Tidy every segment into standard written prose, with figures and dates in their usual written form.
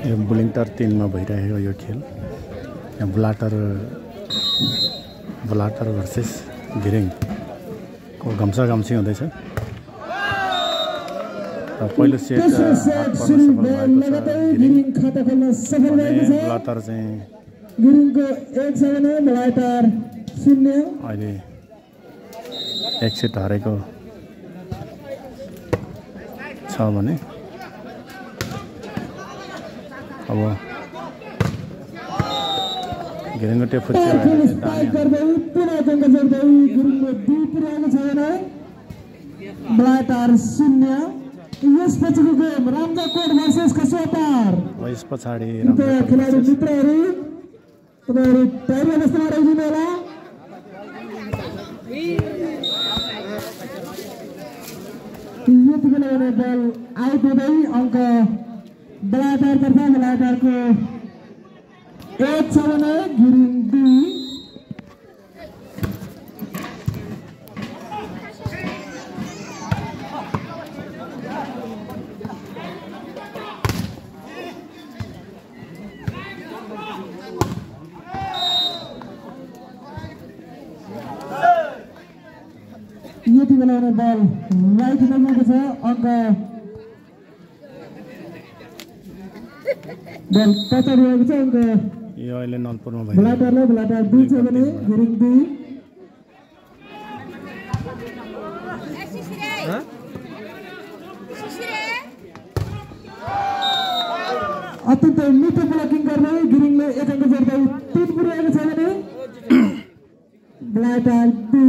यो बुलिङटार 3 मा भइरहेको यो खेल यहाँ ब्लाटर भर्सेस गिरिङ को घम्साघम्सी हुँदैछ र पहिलो सेट हात पर्न सफल भएको छ ब्लाटर चाहिँ गिरिङको 1-7 ब्लाटर 0 अहिले एक सेट हारेको छ भने अब गिरिङको टेप फुच्यो ब्लाटर 0 यसपछिको गेम रामजाकोट भर्सेस खसुवाटार यस पछाडि खेलाडी मित्रहरू तपाईहरु तयारी अवस्थामा रहिदिनु होला यति बेला भने बल आउट हुँदै अङ्क ब्लाटरतर्फ ब्लाटरको 1 छ भने गिरिङ 2 यति बेला बल राइट नगएको छ अङ्क बल पछाडि रहेको छ अङ्क यो अहिले नलपुरमा ब्लाटरले ब्लाटर 2 छ भने गिरिङ 2 अत्यन्तै मिठो ब्लकिङ गर्दै गिरिङले 1 अङ्क जोड्दै 3 पुर्याएको छ भने ब्लाटर 2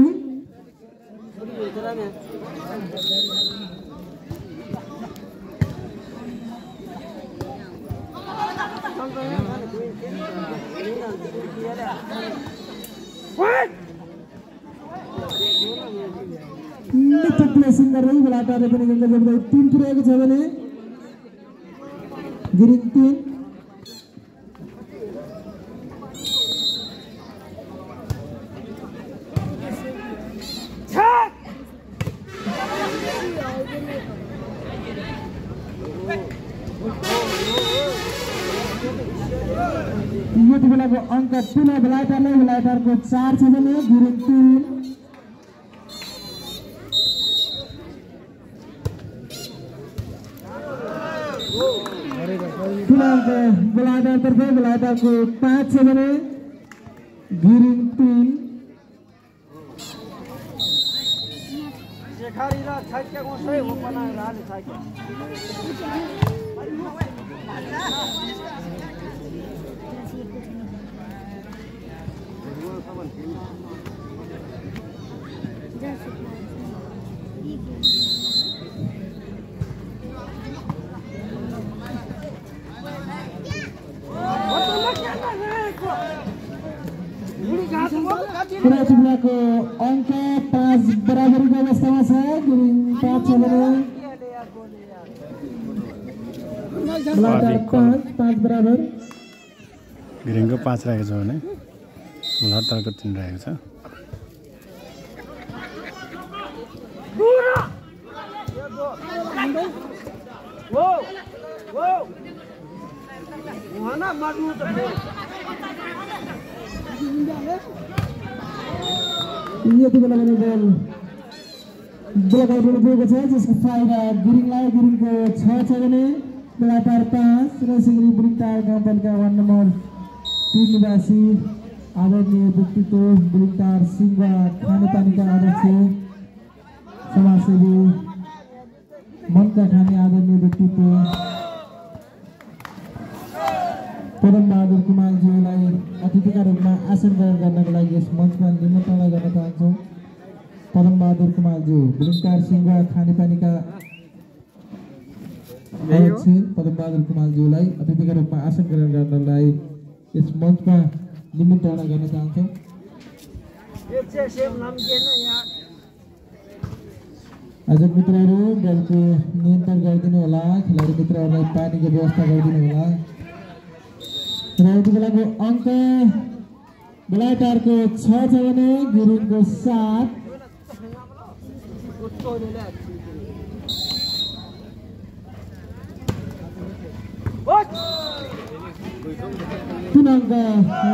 मिठो प्लेसिङ गर्दै ब्लाटरले पनि अङ्क जोड्दै 3 पुर्याएको छ भने गिरिङ 3 यति बेलाको अङ्क पुनः ब्लाटरको 4 छ भने गिरिङ 3 ब्लाटरतर्फ ब्लाटरको 5 छ भने गिरिङ 3 को अङ्क 5 बराबरीको अवस्थामा छ गिरिङ 5 छ भने ब्लाटर 5 बराबर गिरिङको 5 रहेको छ भने ब्लाटरको 3 रहेको छ यति बेला भने बल ब्लकआउट हुनुभएको छ जसको फाइदा गिरिङलाई गिरिङको 6 छ भने ब्लाटर 5 र सिंगरी बुलिङटार गाउँपालिका 1 नम्बर 3 निवासी आदरणीय व्यक्तित्व बुलिङटार सिंगा खानेपानीका अध्यक्ष समाजसेवी मनका खाने आदरणीय व्यक्तित्व परमबहादुर कुमारज्यूलाई अतिथिका रूपमा आसन ग्रहण गर्नको लागि यस मञ्चमा निमन्त्रणा गर्न चाहन्छौँ। परमबहादुर कुमारज्यू बुलिङटार सिंगा खानेपानीका अध्यक्ष परमबहादुर कुमारज्यूलाई अतिथिका रूपमा आसन ग्रहण गर्नलाई यस मञ्चमा निमन्त्रणा गर्न चाहन्छौँ। आजको मित्रहरू दलको नियन्त्रण गरिदिनु होला, खेलाडी मित्रहरूलाई पानीको व्यवस्था गरिदिनु होला। र यति बेलाको अङ्क ब्लाटरको 6 छ भने गिरिङको 7 अब 3 अङ्क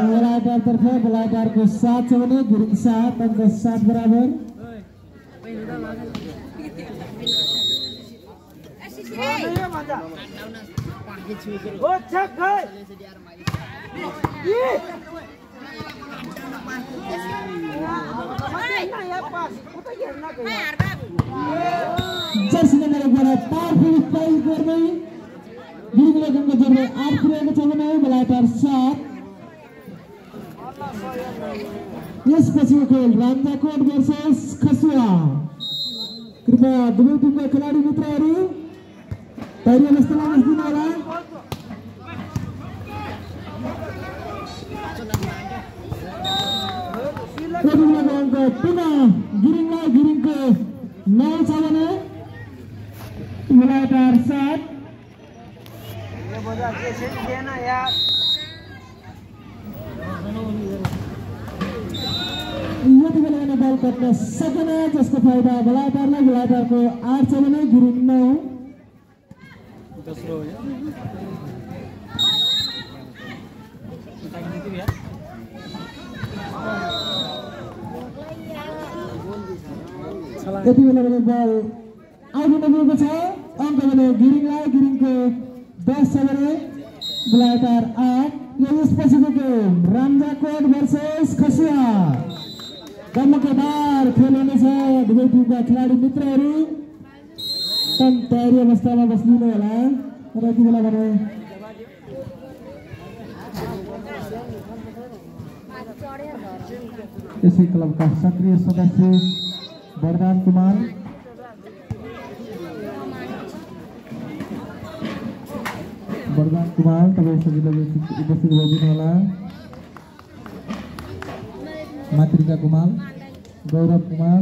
बेलायतर्फ बेलायतको 7 छ भने गिरिङ 7 अङ्क 7 बराबर जर्सी नम्बर 11 पावरफुल स्ट्राइक गर्दै गिरिङले गङ्ग जोड्दै 8 पुर्याएको छ भने बेलायत 7 यसपछिको खेल रामजाकोट भर्सेस खसुवा कृपया दुवै टिमका खेलाडी मित्रहरू तयारी अवस्थामा बस्दिनु होला प्रतियोगिताको अङ्क पुनः गिरिङलाई गिरिङको 9 छ भने बेलायत 7 यति बेला बल कट्न सकेन जसको फाइदा बेलायतलाई बेलायतको 8 छ भने गिरिङ 9 यति बेला बल आउट नगएको छ अङ्क भने गिरिङलाई गिरिङको 10 छ भने बेलायत 8 यसपछिको गेम रामजाकोट भर्सेस खसुवा धमाकेदार खेल हुनेछ दुवै टिमका खेलाडी मित्रहरू तम तयारी अवस्थामा बस्दिनु होला र यति बेला भने यसै क्लबका सक्रिय सदस्य वरदान कुमार तपाईँ सजिलो उपस्थित भइदिनु होला मातृका कुमार गौरव कुमार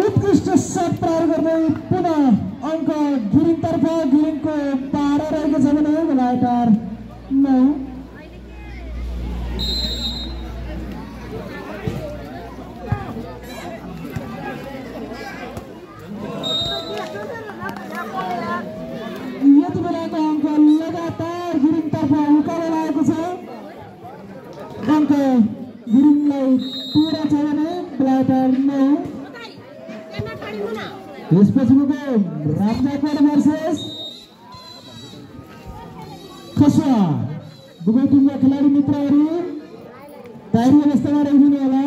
उत्कृष्ट शट प्रहार गर्दै पुनः अङ्क गिरिङतर्फ गिरिङको 12 रहेको छ भने बेलायत 9 यति बेलाको अङ्क लगातार गिरिङतर्फ उकालो लागेको छ अङ्क गिरिङलाई 13 छ भने बेलायत 9 यसपछिको गेम रामजाकोट भर्सेस खसुवा दुवै टिमका खेलाडी मित्रहरू तयारी अवस्थामा रहिदिनु होला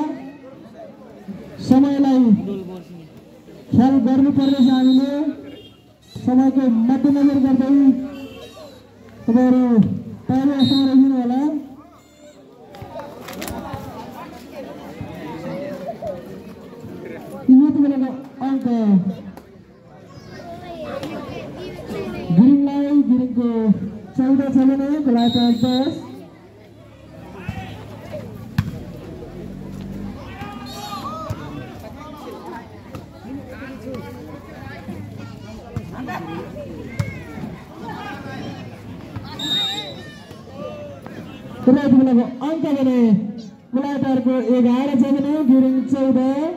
समयलाई ख्याल गर्नुपर्नेछ हामीले समयको मध्यनजर गर्दै तपाईँहरू तयारी अवस्थामा रहिदिनु होला यति बेलाको अङ्क गिरिङलाई गिरिङको 14 छ भने बेलायत 10 यति बेलाको अङ्क भने बेलायतको 11 छ भने गिरिङ 14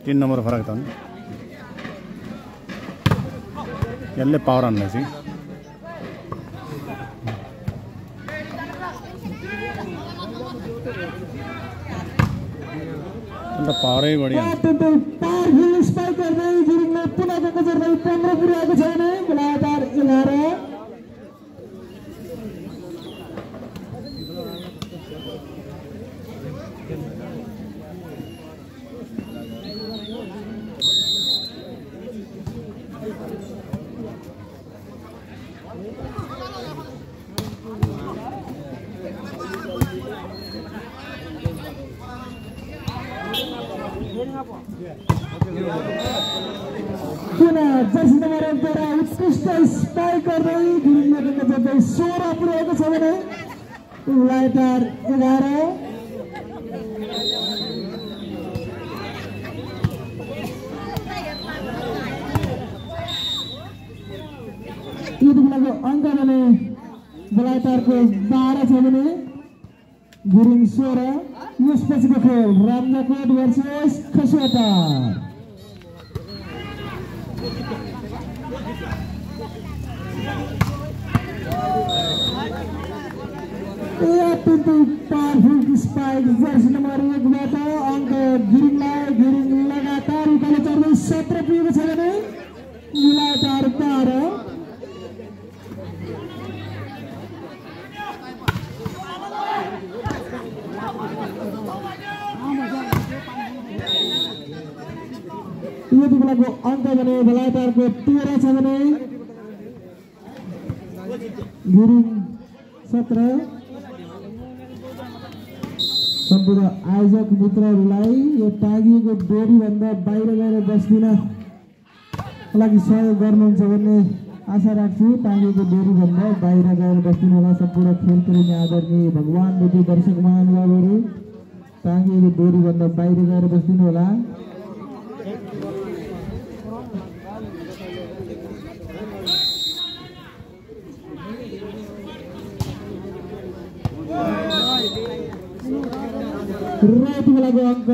3 नम्बर फरक था यसले पावर हान्दैछ अन्त पावरै बढी पावरफुल स्पाइक गर्दै गिरिङले पुनः गएको जोड्दै 15 पुर्याएको छ भने बेलायत 11 पुनः जर्सी नम्बर 11 उत्कृष्ट स्पाइक गर्दै गिरिङले गएको जोड्दै 16 पुर्याएको छ भने बेलायत 11 यति यति बेलाको अङ्क भने बेलायतको 12 छ भने गुरुङ 16। यसपछिको खेल रामजाकोट भर्सेस खसुवाटार। अत्यन्तै पावरफुल स्पाइक जर्सी नम्बर 1 बाट अङ्क गिरिङलाई। गिरिङ लगातार उकालो चढ्दै 17 पुगेको छ भने बेलायत 12। यति बेलाको अङ्क भने बेलायतको 13 छ भने गिरिङ 17। सम्पूर्ण आयोजक मित्रहरूलाई यो टाँगिएको डोरीभन्दा बाहिर गएर बस्दिन लागि सहयोग गर्नुहुन्छ भन्ने आशा राख्छु। टाँगिएको डोरीभन्दा बाहिर गएर बस्दिन होला सम्पूर्ण खेलप्रेमी आदरणीय भगवान बुद्धि दर्शक महानुभावहरू। टाँगिएको डोरीभन्दा बाहिर गएर बस्दिनु होला। यति बेलाको अङ्क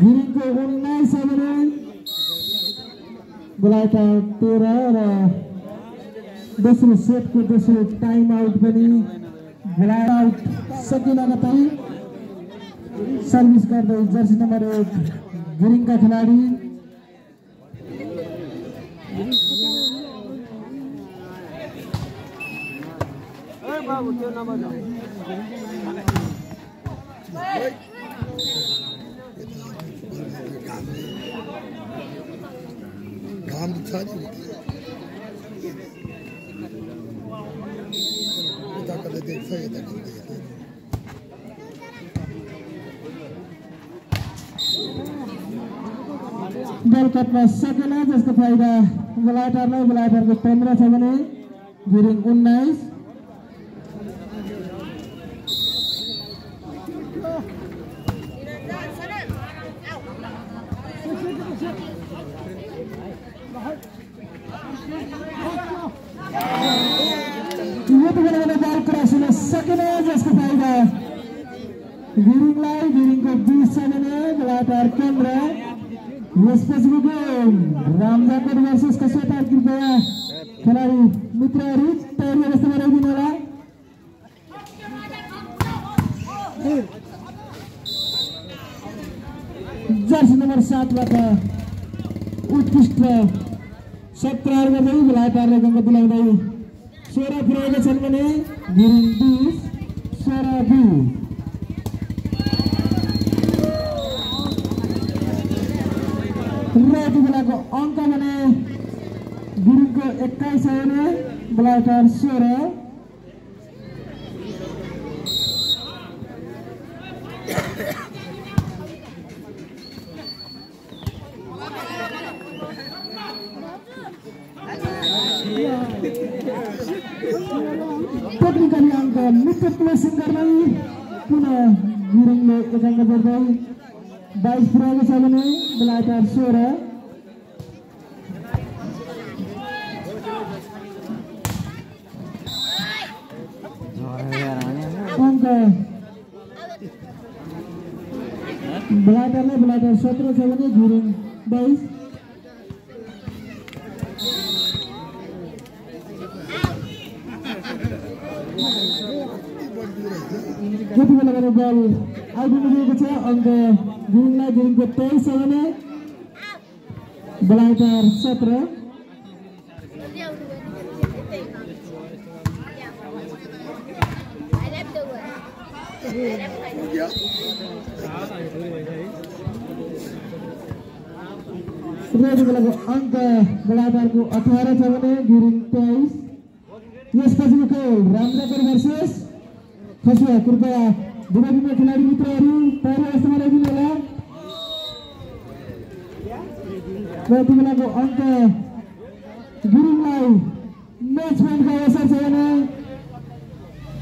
गिरिङको 19 छ भने बेलायत 13 र दोस्रो सेटको दोस्रो टाइम आउट पनि बेलायत आउट सकिनगतै सर्भिस गर्दै जर्सी नम्बर 1 गिरिङका खेलाडी काम छ नि यता कतै देख्छ यता कतै देख्छ। बल कटमा सकेन जसको फाइदा बेलायतलाई। बेलायतको 15 छ भने गिरिङ 19। यति बेला बल क्रस हुन सकेन जसको फाइदा गिरिङलाई। गिरिङको 20 छ भने बेलायत 15। यसपछिको गेम रामजाकोट भर्सेस खसुवाटार। कृपया खेलाडी मित्रहरू तयारी अवस्थामा रहिदिनु होला। जर्सी नम्बर 7 बाट उत्कृष्ट 17 गर्दै बेलायतले अङ्क दिलाउँदै 16 पुर्याएका छन् भने गिरिङ 20 16 20। यति बेलाको अङ्क भने गिरिङको 21 छ भने बेलायत 16। टेक्निकली अङ्क मित्र प्लेसिङ गर्दै पुनः गिरिङले 1 अङ्क जोड्दै 22 पुर्याएको छ भने बेलायत 16। अङ्क बेलायत 17 छ भने गिरिङ 22। यति बेला बल आइपुग्नुभएको छ अङ्क गिरिङलाई। गिरिङको 23 छ भने बेलायत 17। यति बेलाको अङ्क बेलायतको 18 छ भने गिरिङ 23। यसपछिको खेल रामजाकोट भर्सेस खसुवा। कृपया विभिन्न खेलाडी मित्रहरू तयारी अवस्थामा रहिदिनु होला। यति बेलाको अङ्क गिरिङलाई म्याच पोइन्टको अवसर छ भने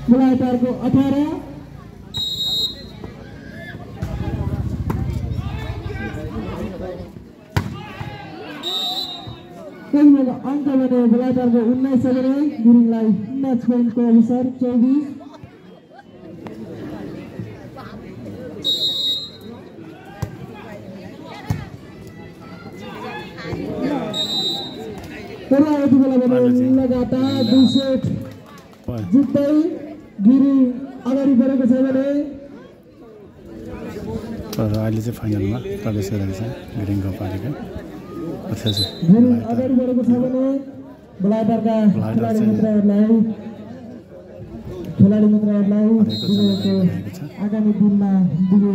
बेलायतको 18। यति बेलाको अङ्क भने बेलायतको 19 छ भने गिरिङलाई म्याच पोइन्टको अवसर 24 पुरा यति बेला भने लगातार 2 सेट जित्दै गिरिङ अगाडि बढेको छ भने तर अहिले चाहिँ फाइनलमा प्रवेश गरेको छ गिरिङ गाउँपालिका गिरिङ अगाडि बढेको छ भने बेलायतका खेलाडी मित्रहरूलाई आगामी दिनमा